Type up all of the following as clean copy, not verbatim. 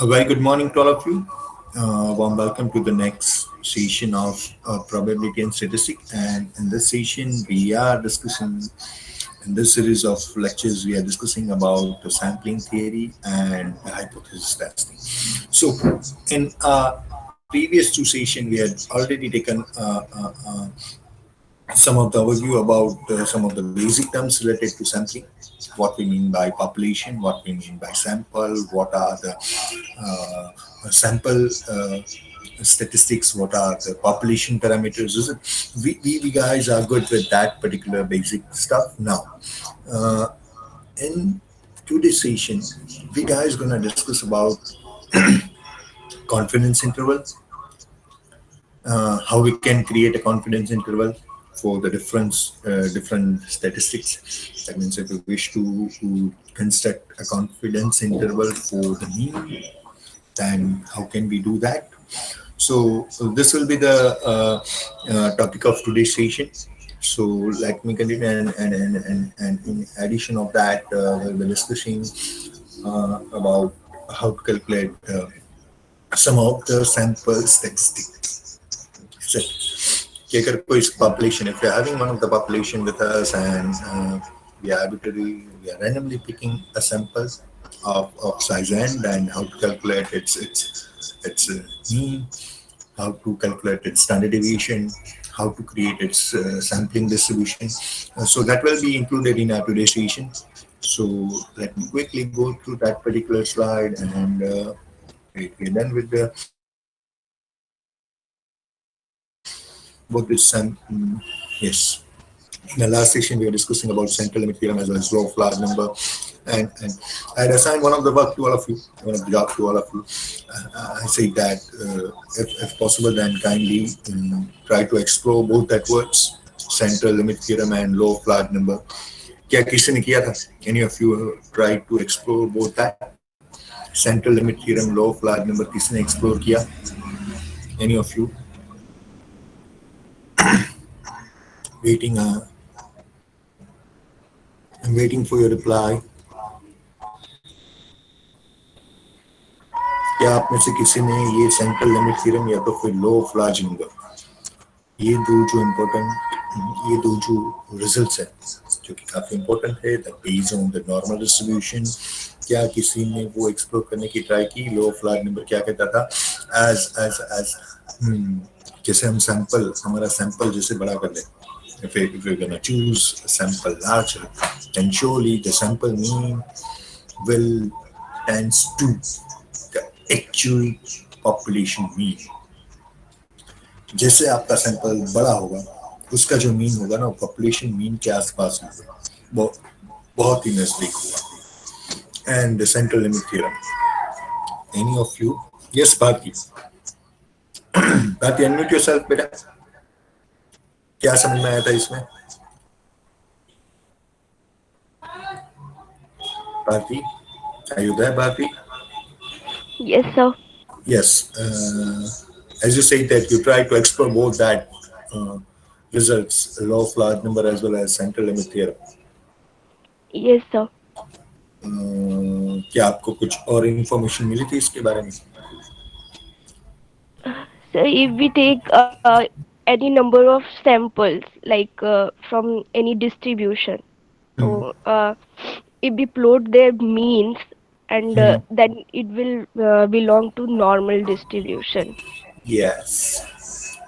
A very good morning to all of you. Warm welcome to the next session of probability and statistics. And in this session, we are discussing, in this series of lectures, we are discussing about the sampling theory and the hypothesis testing. So, in previous two sessions, we had already taken some of the overview about some of the basic terms related to sampling, what we mean by population, what we mean by sample, what are the sample statistics, what are the population parameters. We guys are good with that particular basic stuff. Now, uh, in today's session, we guys gonna discuss about confidence interval, how we can create a confidence interval for the different statistics. That means if we wish to construct a confidence interval for the mean, then how can we do that? So this will be the topic of today's session. So let me continue, and in addition of that, we'll be discussing about how to calculate some of the sample statistics. So, कि अगर कोई population, if we're having one of the population with us, and we are randomly picking a sample of size n, and how to calculate its mean, how to calculate its standard deviation, how to create its sampling distribution. So that will be included in our today's session. So let me quickly go through that particular slide, and we're done with the both this yes. In the last session, we were discussing about central limit theorem as well as law of large number, and I had assigned one of the work to all of you, one of the job to all of you. I say that if possible, then kindly try to explore both that words, central limit theorem and law of large number. क्या किसी ने किया था? Any of you tried to explore both that? Central limit theorem, law of large number, किसने explore किया? Any of you? Waiting. I'm waiting for your reply. क्या आप में से किसी ने ये सेंट्रल लिमिट थ्योरम या तो फिर लॉ ऑफ लार्ज नंबर, ये दो जो रिजल्ट्स हैं जो कि काफी इंपॉर्टेंट है, the based on the normal distribution, क्या किसी ने वो एक्सप्लोर करने की ट्राई की? लॉ ऑफ लार्ज नंबर क्या कहता था? एज एज एज जैसे हम सैंपल, हमारा सैंपल जैसे बड़ा कर लें, if we're gonna choose a sample larger, then surely the sample mean will tends to the actual population mean. जैसे आपका सैंपल बड़ा होगा, उसका जो मीन होगा ना, पॉपुलेशन मीन के आसपास होगा, बहुत ही नजदीक होगा. And the central limit theorem, any of you? Yes Bharti, Bharti unmute yourself बेटा. क्या समझ में आया था इसमें? Bharti, are you there, Bharti? Yes, sir. Yes. As you say that you try to explore both that results, law of large number as well as central limit theorem. Yes, sir. क्या आपको कुछ और information मिली थी इसके बारे में? So if we take any number of samples, like from any distribution, so if we plot their means, and then it will belong to normal distribution. Yes.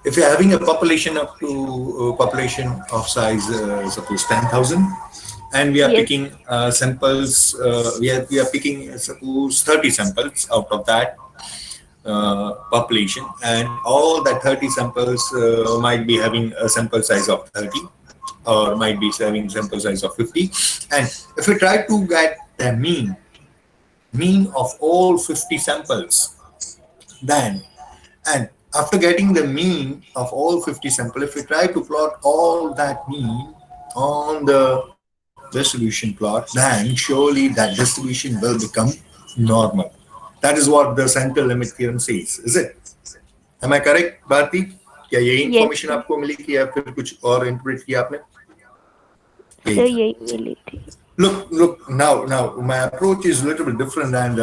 If you're having a population up to population of size, suppose 10,000, and we are Yes. picking samples, we are picking suppose 30 samples out of that population, and all that 30 samples might be having a sample size of 30, or might be having sample size of 50. And if we try to get the mean of all 50 samples, then, and after getting the mean of all 50 samples, if we try to plot all that mean on the distribution plot, then surely that distribution will become normal. That is what the central limit theorem says, is it? Am I correct, Bharti? क्या यही Yes, information sir. आपको मिली थी या फिर कुछ और interpret किया आपने? यही Sir, था. यही मिली थी. Look, now my approach is a little bit different, and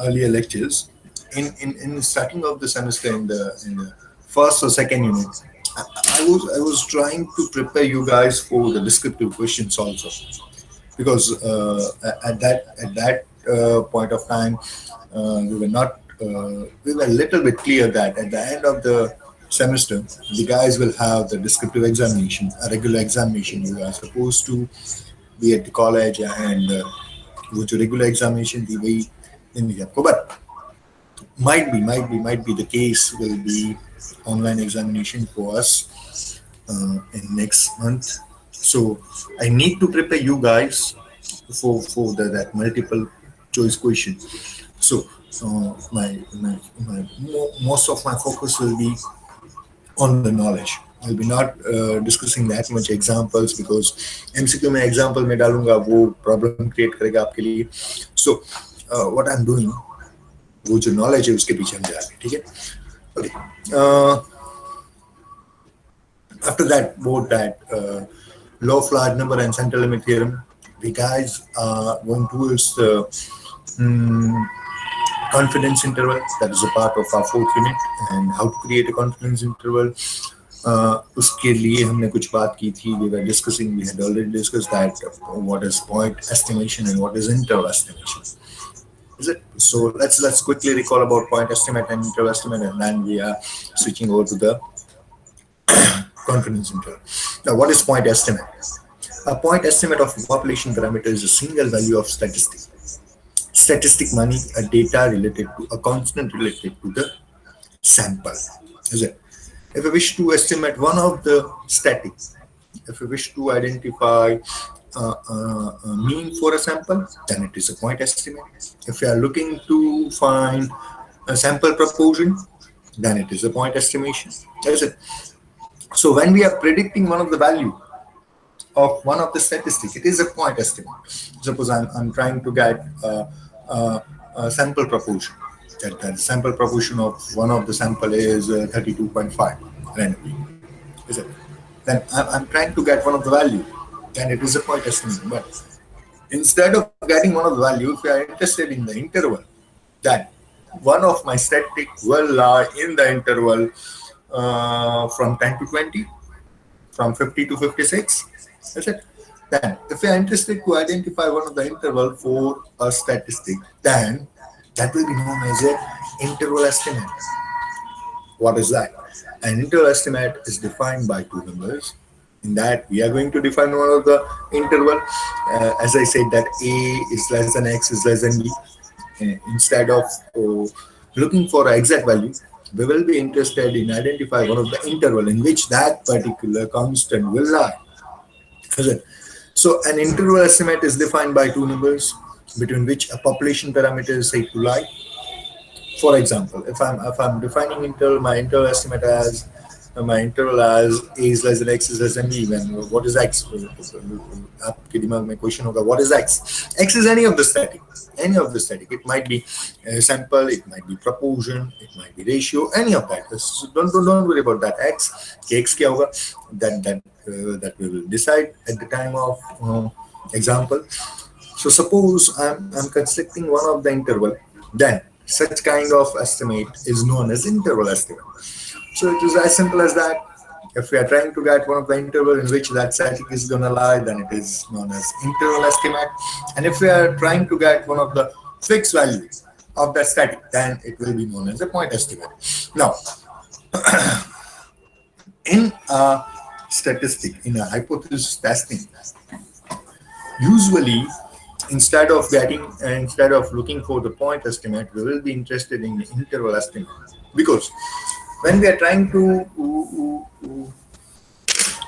earlier lectures, in starting of the semester in the first or second unit, I was trying to prepare you guys for the descriptive questions also, because at that point of time, we were a little bit clear that at the end of the semester the guys will have the descriptive examination, a regular examination. You are supposed to be at the college and go to regular examination the way in the but might be the case will be online examination for us in next month. So I need to prepare you guys for that multiple choice question. So most of my focus will be on the knowledge. I'll be not discussing that much examples, because MCQ में example में डालूंगा वो problem create करेगा आपके लिए. So what I'm doing, वो जो knowledge है उसके पीछे हम जा रहे हैं, ठीक है? Okay. After that, both that law of large number and central limit theorem, we guys are going towards the confidence interval. That is a part of our fourth unit, and how to create a confidence interval. उसके लिए हमने कुछ बात की थी. We were discussing, we had already discussed that what is point estimation and what is interval estimation. Is it? So let's quickly recall about point estimate and interval estimate, and then we are switching over to the confidence interval. Now, what is point estimate? A point estimate of a population parameter is a single value of statistic. Statistic money, a data related to a constant related to the sample. Is it? If we wish to estimate one of the static, if we wish to identify a mean for a sample, then it is a point estimate. If we are looking to find a sample proportion, then it is a point estimation. Is it? So when we are predicting one of the value of one of the statistic, it is a point estimate. Suppose I'm trying to get a sample proportion. That sample proportion of one of the sample is 32.5 randomly. Is it? Then I'm trying to get one of the value, then it is a point estimate. But instead of getting one of the value, if you are interested in the interval, then one of my static will lie in the interval from 10 to 20, from 50 to 56. That's it. Then, if we are interested to identify one of the interval for a statistic, then that will be known as a interval estimate. What is that? An interval estimate is defined by two numbers. In that, we are going to define one of the interval. As I said, that A is less than X is less than B. Instead of looking for an exact value, we will be interested in identify one of the interval in which that particular constant will lie. Is it? So an interval estimate is defined by two numbers between which a population parameter is said to lie. For example, if I'm defining interval, my interval estimate as my interval as A is less than X is less than B, then what is X? आपके दिमाग में question होगा, what is X? X is any of the static. Any of the static. It might be sample, it might be proportion, it might be ratio, any of that. So don't worry about that. X क्या होगा? That we will decide at the time of example. So suppose I'm constructing one of the interval, then such kind of estimate is known as interval estimate. So it is as simple as that. If we are trying to get one of the interval in which that static is going to lie, then it is known as interval estimate. And if we are trying to get one of the fixed value of that static, then it will be known as a point estimate. Now, in a statistic, in a hypothesis testing, usually instead of looking for the point estimate, we will be interested in the interval estimate, because when we are trying to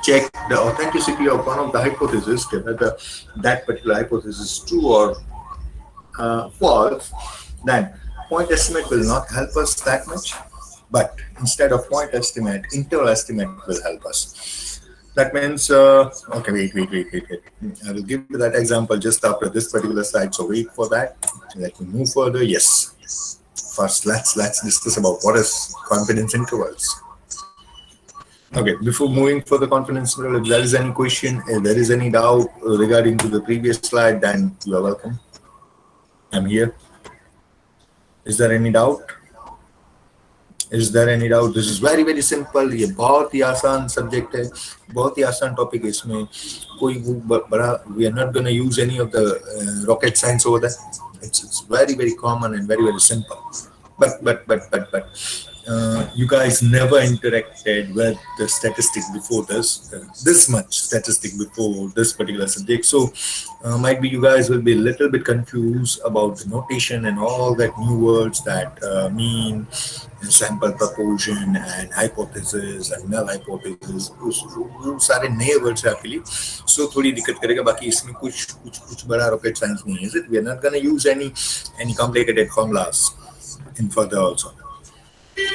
check the authenticity of one of the hypotheses, whether that particular hypothesis is true or false, then point estimate will not help us that much. But instead of point estimate, interval estimate will help us. That means, okay, wait. I will give you that example just after this particular slide. So wait for that. Let me move further. Yes. First, let's discuss about what is confidence intervals. Okay, before moving for the confidence interval, if there is any question, if there is any doubt regarding to the previous slide, then you are welcome. I'm here. Is there any doubt? Is there any doubt? This is very very simple. ये बहुत ही आसान subject है, बहुत ही आसान topic है. इसमें कोई वो बड़ा, we are not going to use any of the rocket science over there. It's very very common and very very simple. But you guys never interacted with the statistic before this much statistic before this particular subject. So might be you guys will be a little bit confused about the notation and all that new words that mean and sample proportion and hypothesis and null hypothesis. वो सारे नए words हैं आपके लिए. So थोड़ी दिक्कत करेगा. बाकी इसमें कुछ बड़ा rocket science नहीं है. Is it? We are not gonna use any complicated formulas in further also.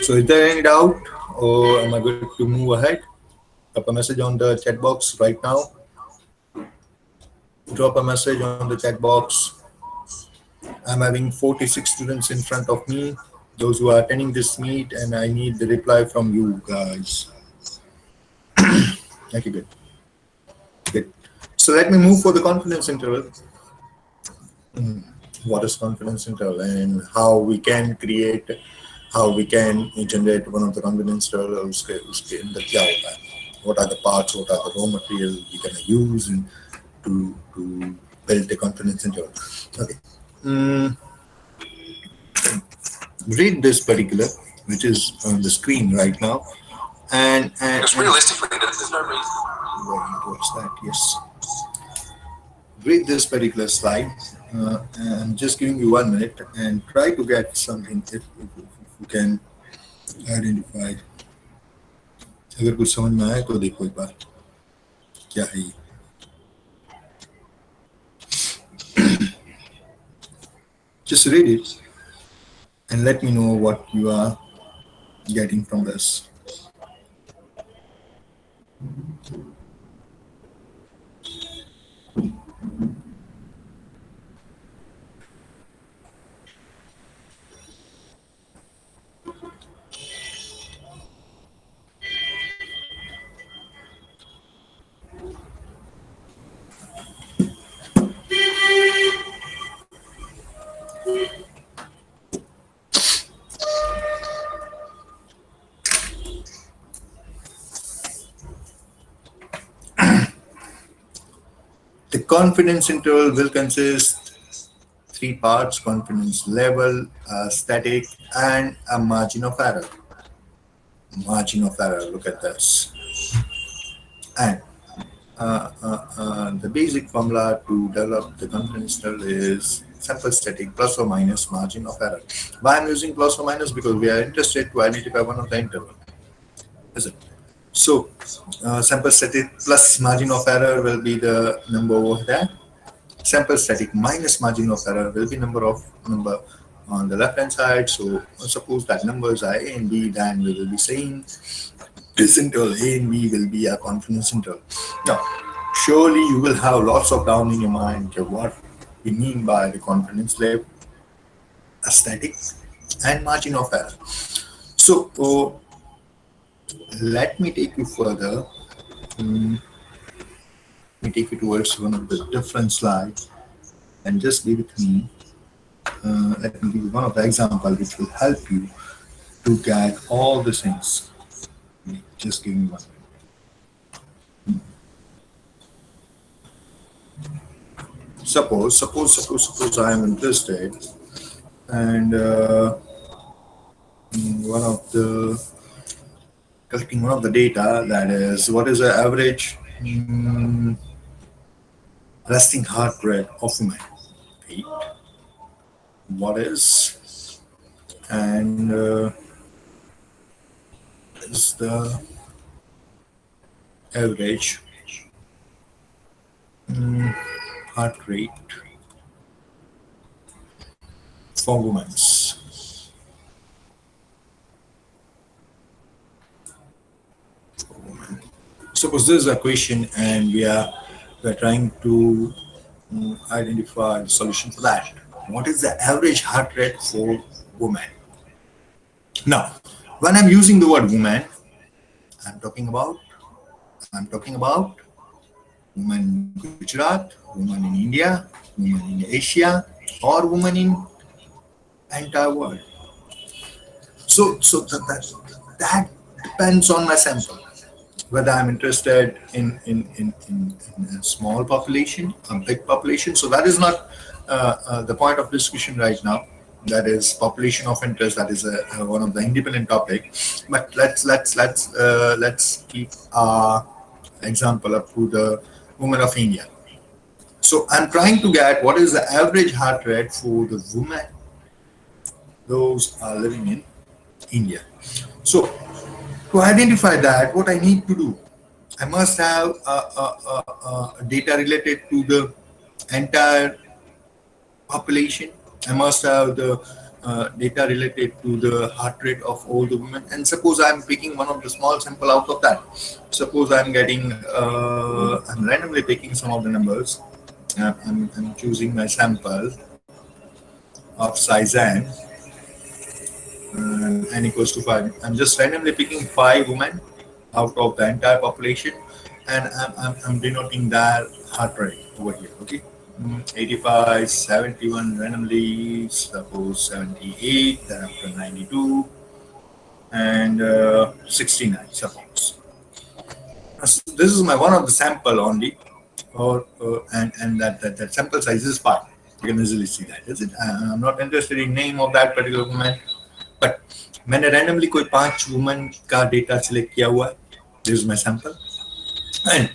So is there any doubt or am I good to move ahead? Drop a message on the chat box right now. Drop a message on the chat box. I'm having 46 students in front of me, those who are attending this meet, and I need the reply from you guys. Okay, good. Good. So let me move for the confidence interval. What is confidence interval and how we can create, how we can generate one of the confidence interval. उसके अंदर क्या होता है? What are the parts? What are the raw material we can use to build a confidence interval? Okay. Read this particular, which is on the screen right now, and because realistically, there's no reason. What's that? Yes. Read this particular slide. I'm just giving you 1 minute and try to get something if you can identify. अगर कुछ समझ में आए तो देखो एक बार क्या है ये. Just read it and let me know what you are getting from this. The confidence interval will consist 3 parts: confidence level, static, and a margin of error. Margin of error, look at this. And the basic formula to develop the confidence interval is sample static plus or minus margin of error. Why I'm using plus or minus? Because we are interested to identify one of the interval. Is it? So sample static plus margin of error will be the number over there. Sample static minus margin of error will be number on the left hand side. So suppose that numbers are A and B, then we will be saying this interval A and B will be a confidence interval. Now, surely you will have lots of doubt in your mind. Okay, what we mean by the confidence level, a static, and margin of error. So let me take you further. Let me take you towards one of the different slides and just be with me. Let me give you one of the examples which will help you to get all the things. Just give me 1 minute. Suppose I am interested and collecting one of the data, that is what is the average resting heart rate of women. Right? What is and is the average heart rate for women. Suppose this is a question and we're trying to identify the solution for that. What is the average heart rate for women? Now, when I'm using the word woman, I'm talking about women in Gujarat, women in India, women in Asia, or women in entire world. So that depends on my sample, whether I'm interested in a small population, a big population. So that is not the point of discussion right now. That is population of interest. That is one of the independent topic. But let's keep example up to the women of India. So I'm trying to get what is the average heart rate for the women those are living in India. So to identify that, what I need to do, I must have data related to the entire population. I must have the data related to the heart rate of all the women. And suppose I'm picking one of the small sample out of that. Suppose I'm getting, I'm randomly picking some of the numbers. I'm choosing my sample of size n equals to 5. I'm just randomly picking 5 women out of the entire population, and I'm denoting their heart rate over here. Okay. 85, 71 randomly, suppose 78, then after 92, and 69, suppose. So this is my one of the sample only, and that sample size is 5. You can easily see that, is it? I'm not interested in name of that particular woman, but मैंने randomly कोई 5 women का data select किया हुआ है. This is my sample, and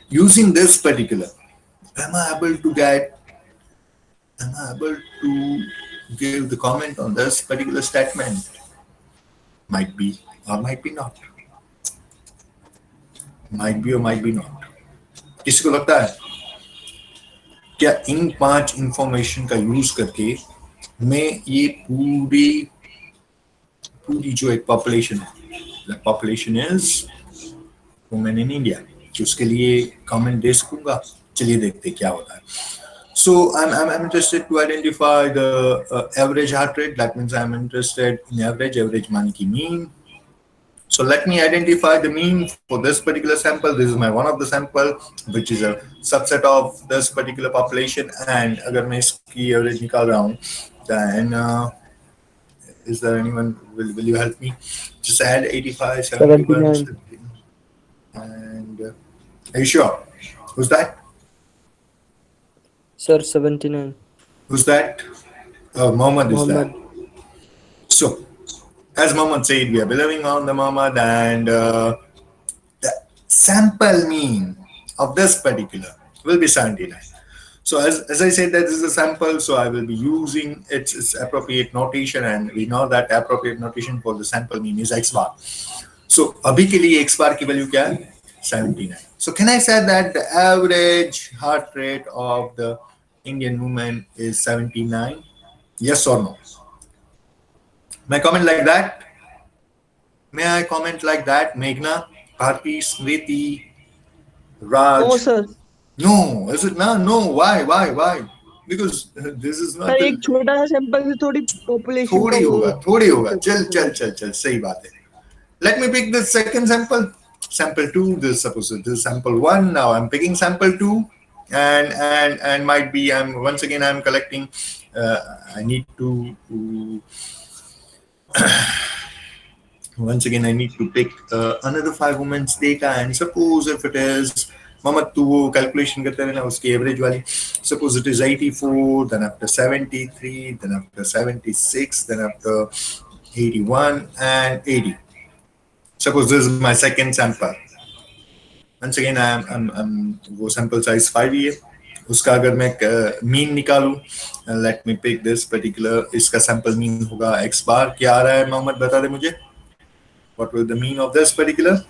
using this particular, am I able to get? Am I able to give the comment on this particular statement? Might be or might be not. Might be or might be not. किसी को लगता है क्या इन 5 information का use करके मैं ये पूरी पूरी जो एक पॉपुलेशन है, the population is women in India, कि उसके लिए कमेंट दे सकूंगा? चलिए देखते क्या होता है. So I'm interested to identify the average heart rate. That means I'm interested in average. Average मान की mean. So let me identify the mean for this particular sample. This is my one of the sample, which is a subset of this particular population. And अगर मैं इसकी average निकाल रहा हूँ, then is there anyone will you help me? Just add 85, 71, 79. 17, and are you sure? Who's that? Sir, 79. Who's that? Mohammed is that. Muhammad. So, as Mohammed said, we are believing on the Muhammad, and the sample mean of this particular will be 79. So as I said, that this is a sample, so I will be using its appropriate notation, and we know that appropriate notation for the sample mean is x bar. So अभी के लिए x bar की value क्या है? 79. So can I say that the average heart rate of the Indian woman is 79? Yes or no? May I comment like that? May I comment like that? Meghna, Bharti, Smriti, Raj. No, sir. No, is it no? No. Why? Because this is not. Sir एक छोटा सा sample से थोड़ी population थोड़ी होगा. चल. सही बात है. Let me pick the second sample. Sample 2. This suppose this is sample 1. Now I'm picking sample 2, and might be I'm collecting. I need to once again I need to pick another 5 women's data, and suppose if it is Mohammed, तू वो calculation करते रहना उसकी average वाली. Suppose it is 84, then after 73, then after 76, then after 81 and 80. Suppose this is my second sample. Once again I'm वो sample size 5 ही है. उसका अगर मैं mean निकालूं, let me pick this particular, इसका sample mean होगा x bar. क्या आ रहा है मोहम्मद, बता दे मुझे. What will the mean of this particular?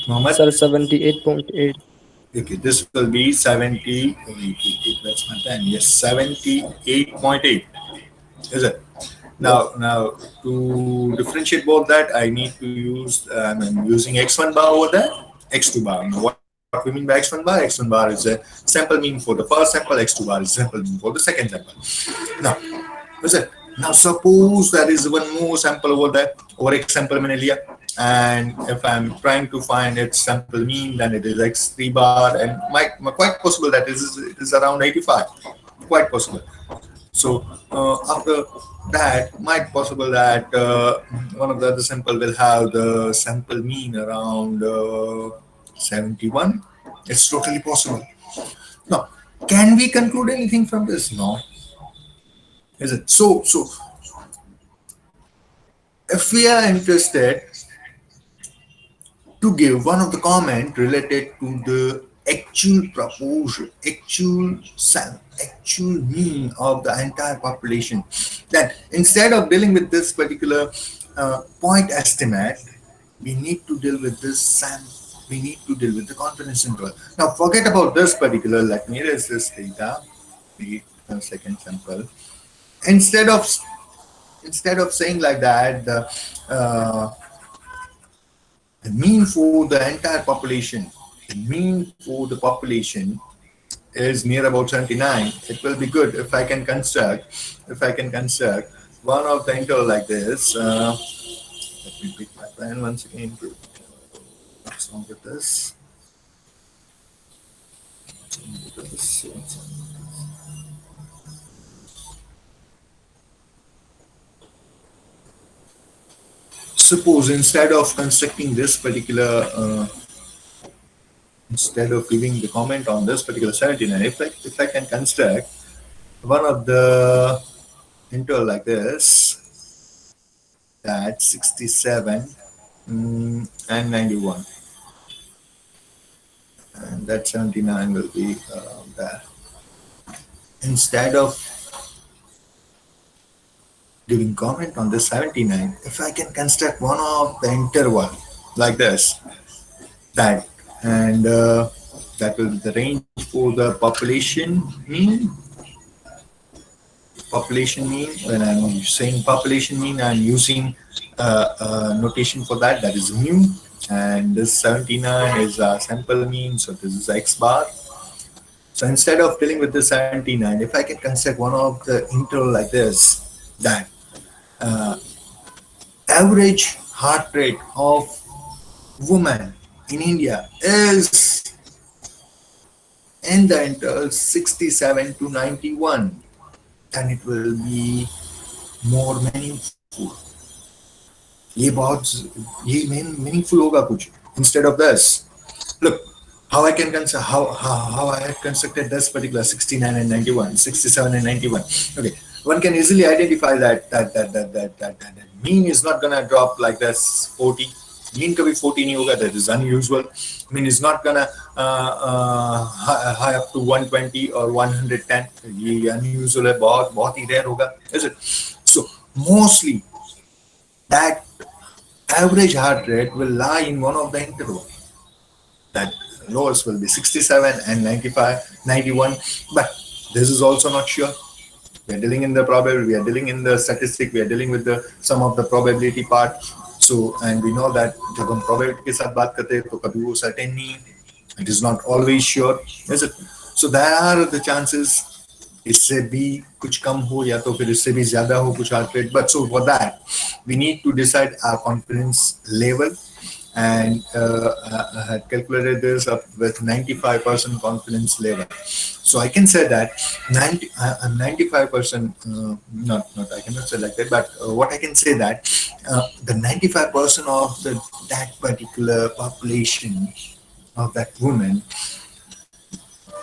Mohammed? Sir, 78.8. Okay, this will be 70. That's my pen. Yes, 78.8. Is it? Now to differentiate both that, I need to use. I'm using x1 bar over there, x2 bar. Now, what we mean by x1 bar? X1 bar is a sample mean for the first sample. X2 bar is sample mean for the second sample. Now, is it? Now suppose there is one more sample over there, or x sample मैंने लिया, and if I'm trying to find its sample mean, then it is x3 bar, and quite possible that it is around 85, quite possible. So after that, might possible that one of the other sample will have the sample mean around 71. It's totally possible. Now, can we conclude anything from this? No. Is it? So if we are interested to give one of the comment related to the actual proportion, actual mean of the entire population, that instead of dealing with this particular point estimate, we need to deal with this we need to deal with the confidence interval. Now forget about this particular, let me erase this data, the second sample. Instead of saying like that, the mean for the entire population, the mean for the population is near about 79. It will be good if I can construct one of the interval like this. Let me pick my pen once again to what's wrong with this. Suppose instead of giving the comment on this particular 79, if I can construct one of the interval like this, that 67 and 91, and that 79 will be there. Instead of giving comment on this 79, if I can construct one of the interval like this, that, and that will be the range for the population mean. When I'm saying population mean, I'm using notation for that, that is mu, and this 79 is sample mean, so this is x bar. So instead of dealing with the 79, if I can construct one of the interval like this, that average heart rate of women in India is in the interval 67 to 91, then it will be more meaningful. ये बहुत ये meaningful होगा कुछ. Instead of this, look how I can how I had constructed this particular 69 and 91, 67 and 91. Okay, one can easily identify that mean is not gonna drop like this 40. Mean कभी 40 नहीं होगा. That is unusual. Mean is not gonna high up to 120 or 110. ये unusual है, बहुत बहुत ही rare होगा. Is it? So mostly that average heart rate will lie in one of the interval. That lowest will be 67 and 95, 91. But this is also not sure. We are dealing in the probability, we are dealing in the statistic, we are dealing with the some of the probability part. So, and we know that जब हम probability के साथ बात करते हैं तो कभी वो certain नहीं, it is not always sure, is it? So there are the chances इससे भी कुछ कम हो या तो फिर इससे भी ज्यादा हो कुछ heart rate. But so for that, we need to decide our confidence level, and I had calculated this up with 95% confidence level. So I can say that 95%, I cannot say like that, but what I can say that the 95% of that particular population of that woman,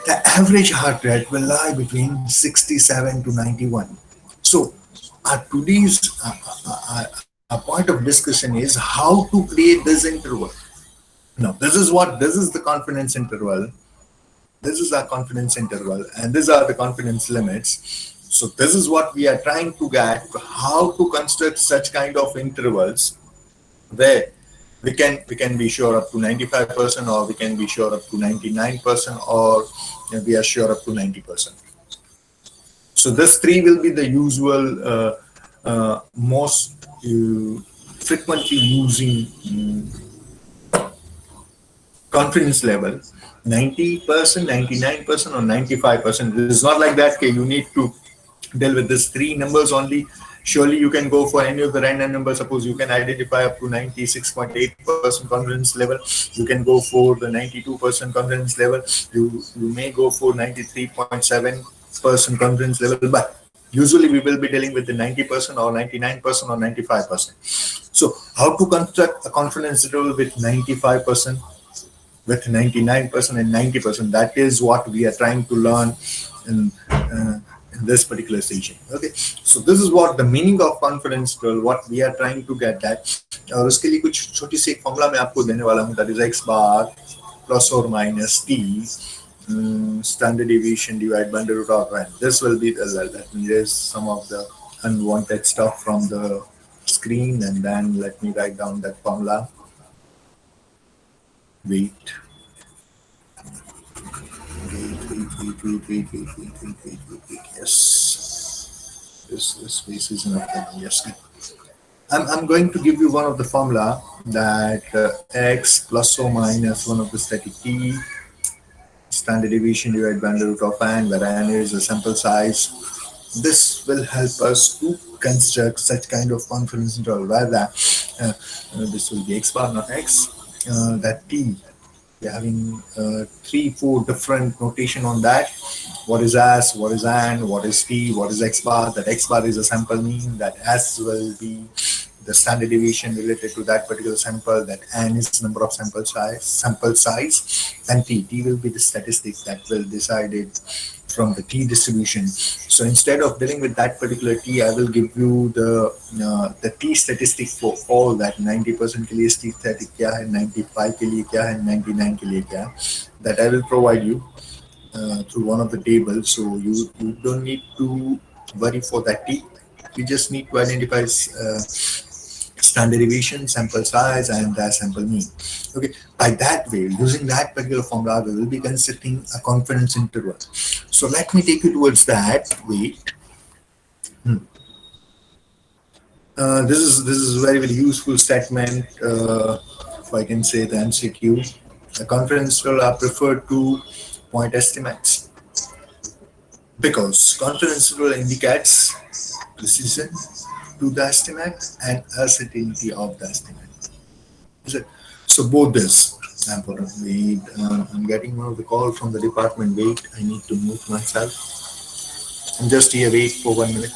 the average heart rate will lie between 67 to 91. So our today's our point of discussion is how to create this interval. Now, this is the confidence interval. This is our confidence interval, and these are the confidence limits. So this is what we are trying to get, how to construct such kind of intervals where we can be sure up to 95%, or we can be sure up to 99%, or we are sure up to 90%. So this three will be the usual most frequently using confidence level. 90%, 99%, or 95%. It is not like that. Okay, you need to deal with these three numbers only. Surely you can go for any of the random numbers. Suppose you can identify up to 96.8% confidence level. You can go for the 92% confidence level. You may go for 93.7% confidence level. But Usually we will be dealing with the 90% or 99% or 95%. So how to construct a confidence interval with 95%, with 99% and 90%? That is what we are trying to learn in, in this particular session. Okay, so this is what the meaning of confidence interval, what we are trying to get that. और उसके लिए कुछ छोटी सी एक formula मैं आपको देने वाला हूँ, that is x bar plus or minus t standard deviation divided by the root of n. This will be the, let me erase some of the unwanted stuff from the screen, and then let me write down that formula. Wait. Wait. Yes. This space is not coming. Yes. I'm going to give you one of the formula that x plus or minus one of the static t standard deviation divided by the root of n, where n is the sample size. This will help us to construct such kind of confidence interval where that this will be x bar, not x. That t, we're having three, four different notation on that. What is s, what is n, what is t, what is x bar? That x bar is a sample mean. That s will be the standard deviation related to that particular sample. That n is number of sample size, and t will be the statistic that will decide it from the t distribution. So instead of dealing with that particular t, I will give you the t statistic for all that. 90% के लिए t statistic क्या है, 95 के लिए क्या है, 99 के लिए क्या है, that I will provide you through one of the tables. So you don't need to worry for that t. You just need to identify standard deviation, sample size, and the sample mean. Okay, by that way, using that particular formula, we will be constructing a confidence interval. So let me take you towards that. Wait. This is very useful statement. If I can say the MCQ, the confidence interval are preferred to point estimates because confidence interval indicates precision to the estimate and uncertainty of the estimate. Is it? So both this. Wait, I'm getting one of the call from the department. Wait, I need to mute myself. I'm just here. Wait for 1 minute.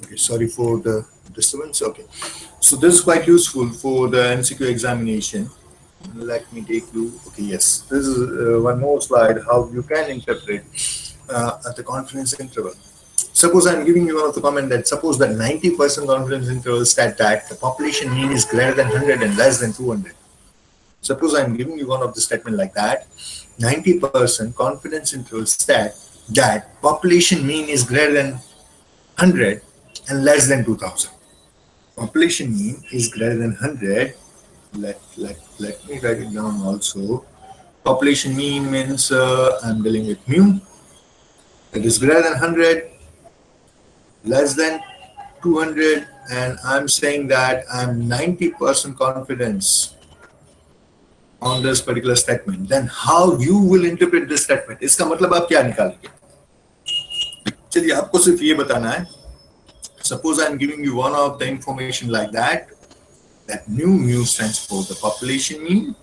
Okay, sorry for the disturbance. Okay, so this is quite useful for the MCQ examination. Let me take you. Okay, yes, this is one more slide. How you can interpret at the confidence interval. Suppose I'm giving you one of the comment that suppose that 90% confidence interval stat that the population mean is greater than 100 and less than 200. Suppose I'm giving you one of the statement like that. 90% confidence interval stat that population mean is greater than 100 and less than 2000. Population mean is greater than 100. Let me write it down also. Population mean means I'm dealing with mu. It is greater than 100, less than 200, and I'm saying that I'm 90% confidence on this particular statement. Then how you will interpret this statement? इसका मतलब आप क्या निकालेंगे? चलिए आपको सिर्फ ये बताना है. Suppose I'm giving you one of the information like that. That mu stands for the population mean.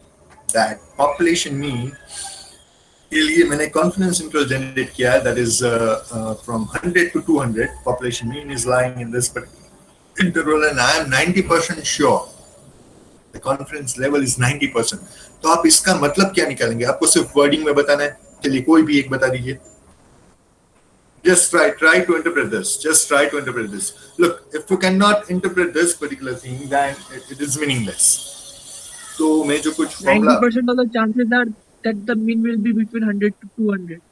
That population mean के लिए मैंने confidence interval generate किया है. That is from 100 to 200. Population mean is lying in this interval, and I am 90% sure. The confidence level is 90%. तो आप इसका मतलब क्या निकालेंगे? आपको सिर्फ वर्डिंग में बताना है. चलिए कोई भी एक बता दीजिए. Just try to interpret this. Just try to interpret this. Look, if you cannot interpret this particular thing, then it is meaningless. So मैं जो कुछ formula 90% of the chances that that the mean will be between 100 to 200.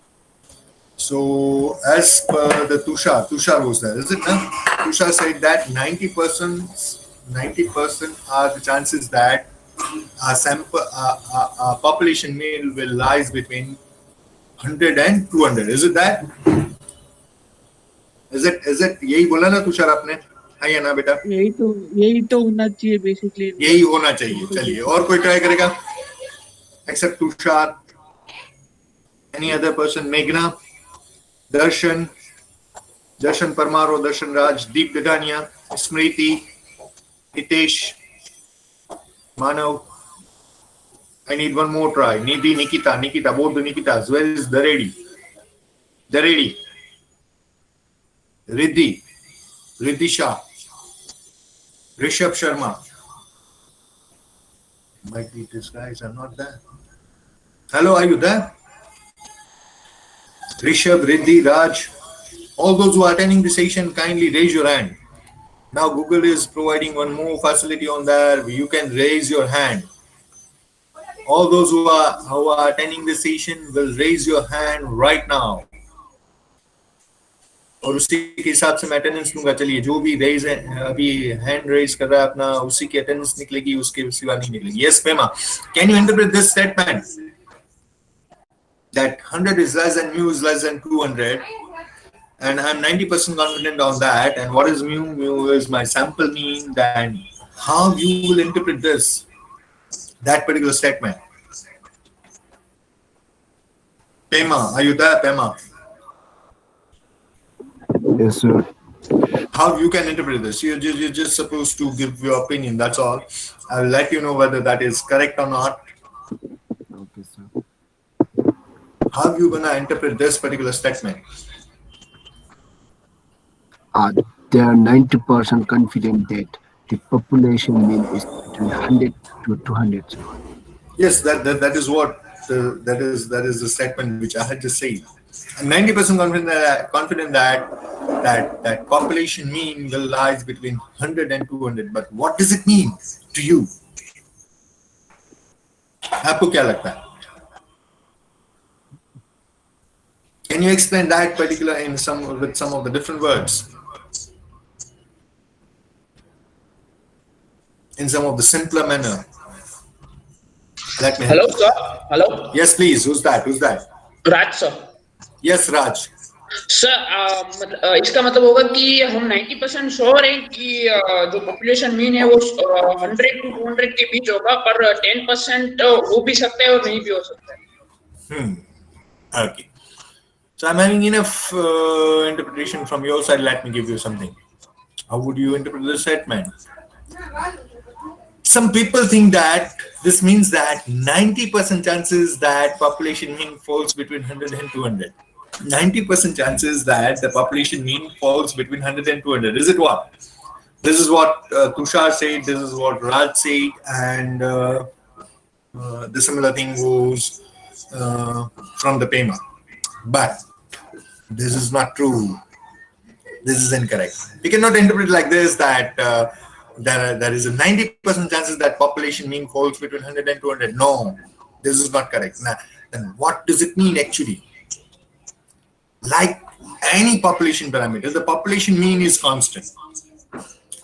So as per the Tushar was there, is it? Now? Tushar said that 90% are the chances that our sample, our population mean will lies between 100 and 200. Is it that? Is it? यही बोला ना तुषार आपने? है या ना बेटा? यही तो होना चाहिए basically in यही the होना चाहिए. simple चलिए basis. और कोई ट्राई करेगा? Except Tushar, any other person? Meghna, Darshan, Darshan Parmar or Darshan Raj, Deep Dadania, Smriti, Hitesh, Manav. I need one more try. Nidhi, Nikita, both the Nikitas. Where is Daredi? Daredi, Riddhi, Riddhisha, Rishabh Sharma. Might be these guys are not there. Hello, are you there? Rishabh, Riddhi, Raj. All those who are attending the session, kindly raise your hand. Now Google is providing one more facility on there. You can raise your hand. All those who are attending the session will raise your hand right now. और उसी के हिसाब से मैं attendance लूंगा. चलिए जो भी रेज है अभी हैंड रेज कर रहा है अपना उसी की अटेंडेंस निकलेगी उसके सिवा नहीं निकलेगी. Yes Pema, can you interpret this statement that 100 is less than mu is less than 200 and I'm 90% confident on that, and what is mu? Mu is my sample mean. Then how you will interpret this, that particular statement? Pema, are you there, Pema? Yes, sir. How you can interpret this? You're just supposed to give your opinion, that's all. I'll let you know whether that is correct or not. Okay, sir. How you gonna interpret this particular statement? They are 90% confident that the population mean is between 100 to 200. Sir. Yes, that is what that is the statement which I had just said. I'm 90% confident that population mean will lies between 100 and 200. But what does it mean to you? आपको क्या लगता है? Can you explain that particular with some of the different words? In some of the simpler manner. Let me Hello, help. sir. Hello. Yes, please. Who's that? Raj, sir. Yes, Raj. Sir इसका मतलब होगा कि हम 90% sure हैं कि जो population mean है वो 100 to 200 के बीच होगा, पर 10% हो भी सकता है और नहीं भी हो सकता है. Okay. So I'm having enough interpretation from your side. Let me give you something. How would you interpret this statement? Some people think that this means that 90% chances that population mean falls between 100 and 200. 90% chances that the population mean falls between 100 and 200. Is it what? This is what Tushar said, this is what Raj said, and the similar thing goes from the Pema. But this is not true. This is incorrect. We cannot interpret like this that there is a 90% chances that population mean falls between 100 and 200. No, this is not correct. Now, then what does it mean actually? Like any population parameter, the population mean is constant.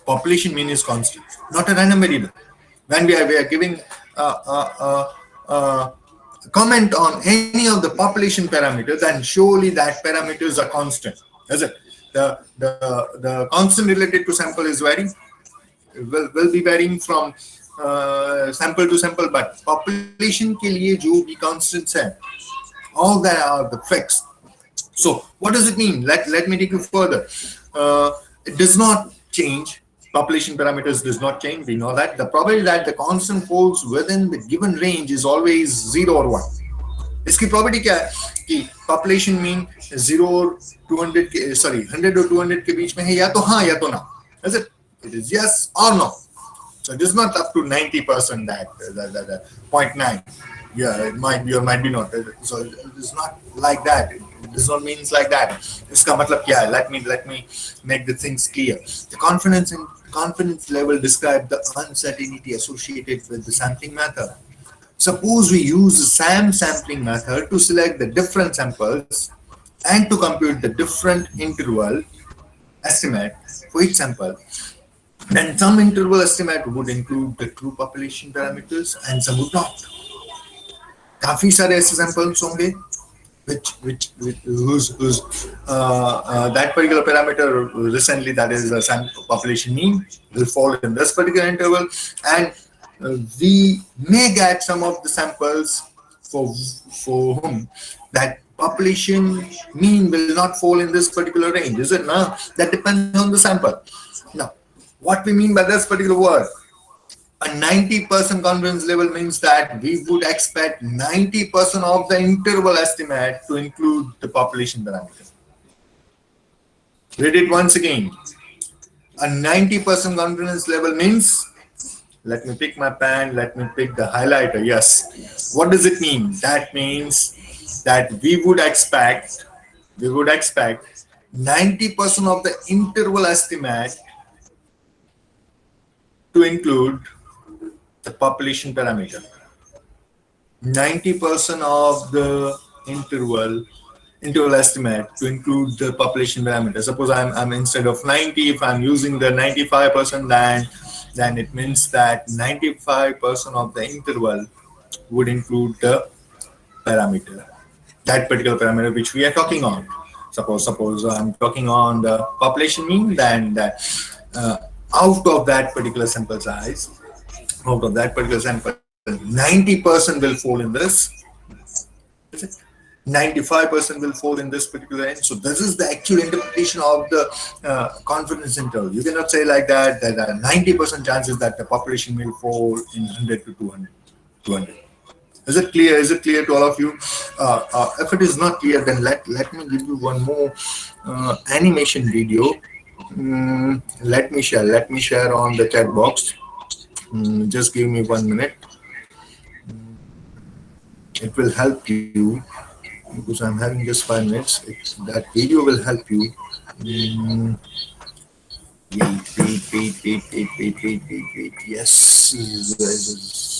Population mean is constant, not a random variable. When we are giving comment on any of the population parameters, then surely that parameters are constant. Is it? The constant related to sample is varying. Will be varying from sample to sample, but population के लिए जो भी constants हैं, all that are the fixed. So what does it mean? Let me take you further. It does not change. Population parameters does not change. We know that. The probability that the constant falls within the given range is always 0 or 1. इसकी probability क्या है कि population mean 0 और 200 के 100 और 200 के बीच में है, या तो हाँ या तो ना. Is it? It is yes or no. So it is not up to 90% that 0.9. Yeah, it might be or might be not. So it is not like that. It does not mean like that. इसका मतलब क्या है? Let me make the things clear. The confidence level describe the uncertainty associated with the sampling method. Suppose we use the SAM sampling method to select the different samples and to compute the different interval estimate for each sample. Then some interval estimate would include the true population parameters and some would not. काफी सारे ऐसे samples होंगे which whose that particular parameter recently, that is the sample population mean, will fall in this particular interval, and we may get some of the samples for whom that population mean will not fall in this particular range. Is it now? That depends on the sample. Now, what we mean by this particular word, a 90% confidence level means that we would expect 90% of the interval estimate to include the population parameter. Read it once again. A 90% confidence level means, let me pick my pen, let me pick the highlighter. Yes. What does it mean? That means that we would expect 90% of the interval estimate to include the population parameter. 90% of the interval estimate to include the population parameter. Suppose I'm instead of 90, if I'm using the 95%, then it means that 95% of the interval would include the parameter, that particular parameter which we are talking on. Suppose I'm talking on the population mean, then that out of that particular sample size, out of that particular sample, 90% will fall in this. 95% will fall in this particular range. So this is the actual interpretation of the confidence interval. You cannot say like that there are 90% chances that the population will fall in 100 to 200. Is it clear? Is it clear to all of you? If it is not clear, then let me give you one more animation video. Let me share on the chat box. Just give me 1 minute. It will help you because I'm having just 5 minutes. That video will help you. Wait. Yes, there's a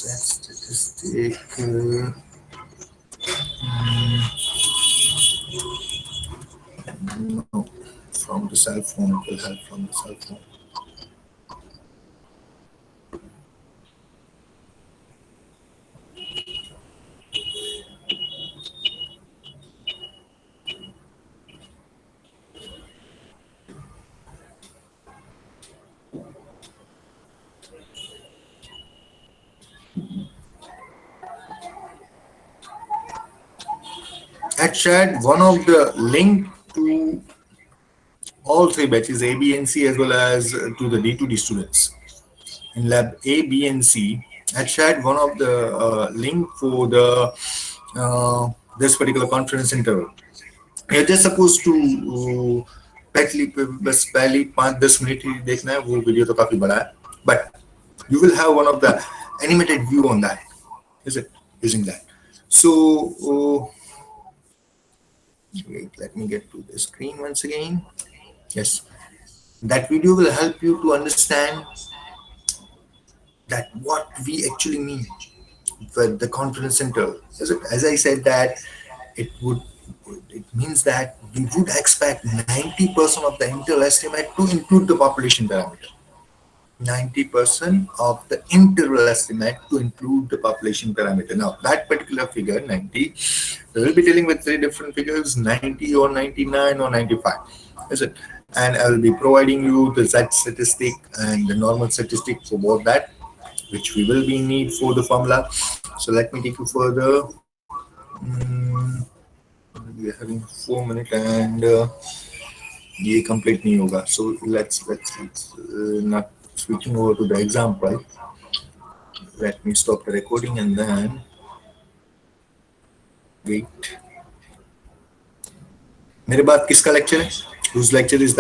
statistic. No, from the cell phone. It will help from the cell phone. Had shared one of the link to all three batches, A, B, and C, as well as to the D2D students in lab A, B, and C. Had shared one of the link for the this particular conference interval. You're just supposed to बस पहली 5-10 minute ही देखना है, वो video तो काफी बड़ा है, but you will have one of the animated view on that. Is it using that? So wait, let me get to the screen once again. Yes, that video will help you to understand that what we actually mean with the confidence interval. As I said, that it means that we would expect 90% of the interval estimate to include the population parameter. 90% of the interval estimate to include the population parameter. Now, that particular figure, 90, we will be dealing with three different figures, 90 or 99 or 95. Is it? And I will be providing you the Z statistic and the normal statistic for both that, which we will be need for the formula. So let me take you further. We are having 4 minutes and ये complete नहीं होगा. So let's not switching over to the example. Let me stop the recording and then wait. मेरे बाद किसका lecture है? Whose lecture is that?